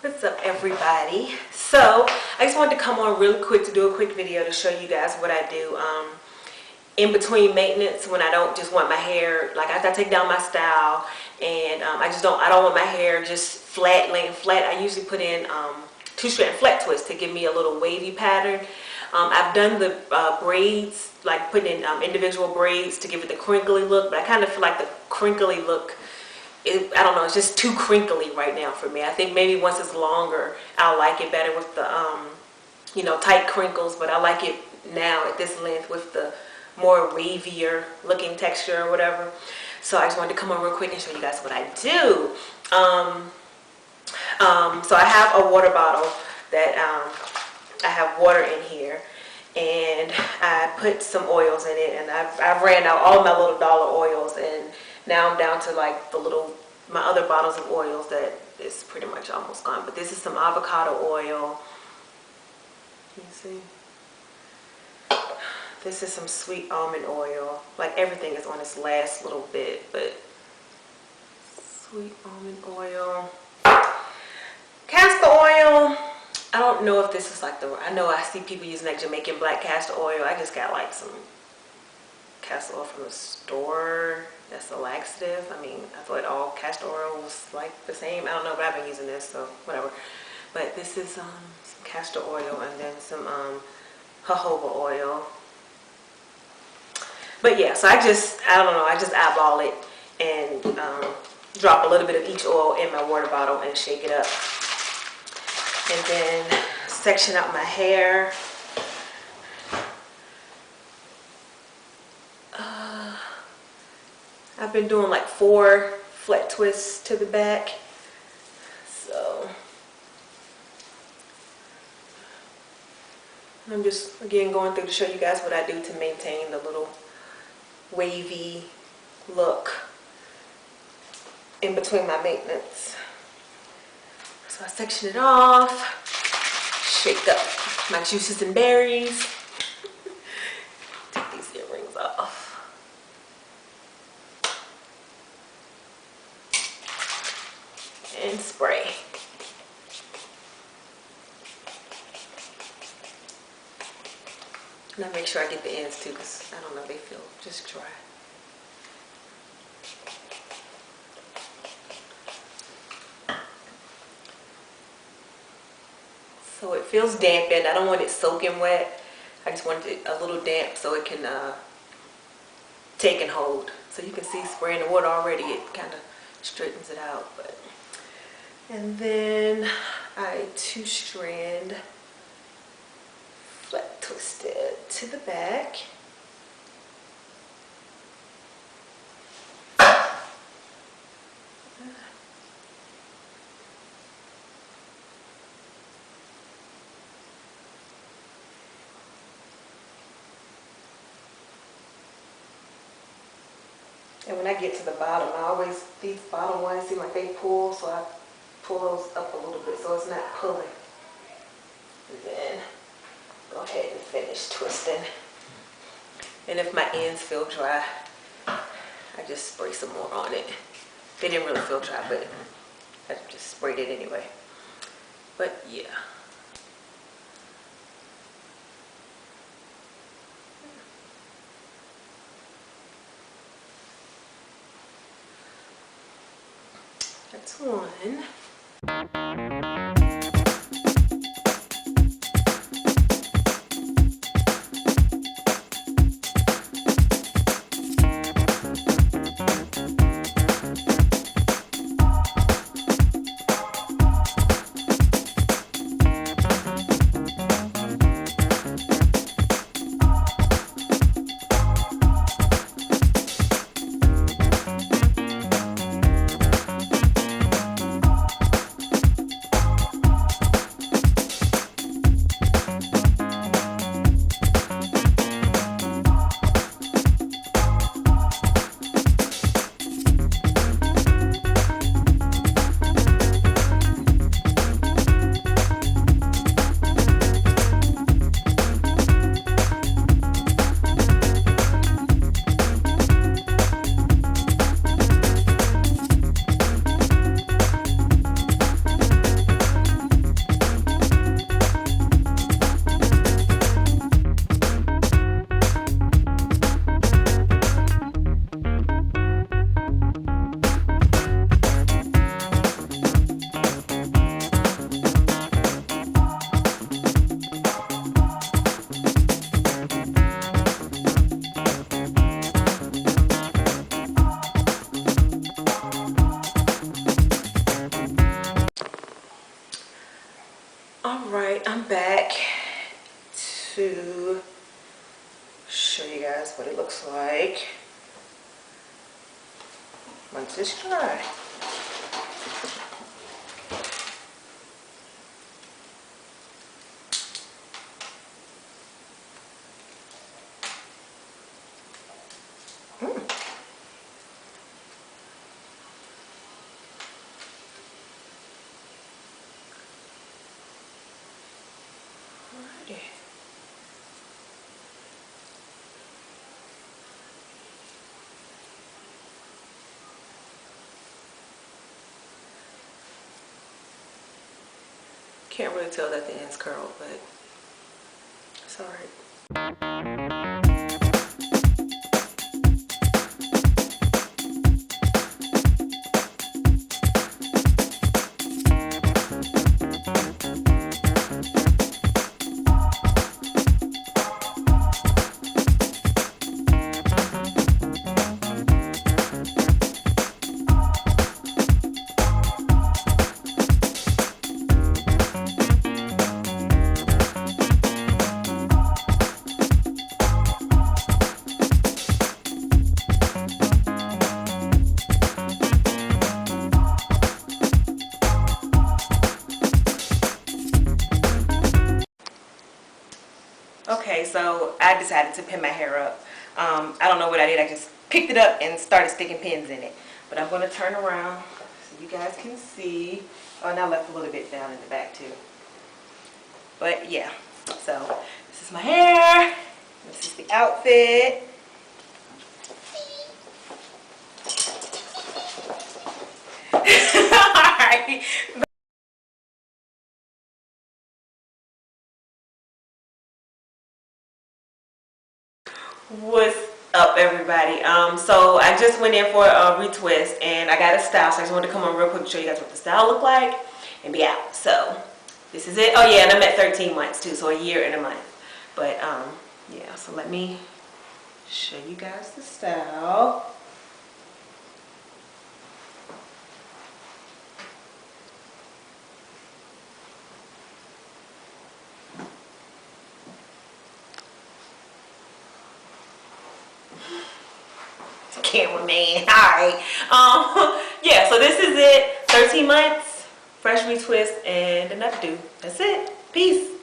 What's up, everybody? So I just wanted to come on really quick to do a quick video to show you guys what I do in between maintenance when I don't just want my hair, like after I take down my style and I don't want my hair just flat, laying flat. I usually put in two-strand flat twist to give me a little wavy pattern. I've done the braids, like putting in individual braids to give it the crinkly look, but I kind of feel like the crinkly look, I don't know, it's just too crinkly right now for me. I think maybe once it's longer, I'll like it better with the, tight crinkles, but I like it now at this length with the more wavier looking texture or whatever. So I just wanted to come on real quick and show you guys what I do. So I have a water bottle that I have water in here, and I put some oils in it, and I've ran out all my little dollar oils, and now I'm down to like my other bottles of oils that is pretty much almost gone. But this is some avocado oil. Can you see? This is some sweet almond oil. Like everything is on its last little bit, but sweet almond oil. Castor oil. I don't know if this is like I know I see people using like Jamaican black castor oil. I just got like some castor oil from the store. That's a laxative. I mean, I thought all castor oil was like the same. I don't know, but I've been using this, so whatever. But this is some castor oil and then some jojoba oil. But yeah, so I don't know, I just eyeball it and drop a little bit of each oil in my water bottle and shake it up. And then section out my hair. I've been doing like 4 flat twists to the back. So I'm just again going through to show you guys what I do to maintain the little wavy look in between my maintenance. So I section it off, shake up my juices and berries, take these earrings off. And spray. And I make sure I get the ends too, because I don't know, they feel just dry. So it feels dampened. I don't want it soaking wet. I just want it a little damp so it can take and hold. So you can see spraying the water already, it kind of straightens it out. And then I two-strand flat twist it to the back. And when I get to the bottom, these bottom ones seem like they pull, so I pull those up a little bit so it's not pulling. And then go ahead and finish twisting. And if my ends feel dry, I just spray some more on it. They didn't really feel dry, but I just sprayed it anyway. But yeah. That's one. All right, I'm back to show you guys what it looks like once it's dry. Alrighty. Can't really tell that the end's curled, but it's alright. Okay, so I decided to pin my hair up. I don't know what I did. I just picked it up and started sticking pins in it. But I'm going to turn around so you guys can see. Oh, and I left a little bit down in the back too. But yeah, so this is my hair. This is the outfit. Alright. What's up, everybody? So I just went in for a retwist and I got a style, so I just wanted to come on real quick to show you guys what the style look like and be out. So this is it. Oh yeah, and I'm at 13 months too, so a year and a month. But yeah, so let me show you guys the style. Cameraman. Alright. Yeah, so this is it. 13 months, fresh retwist, and an updo. That's it. Peace.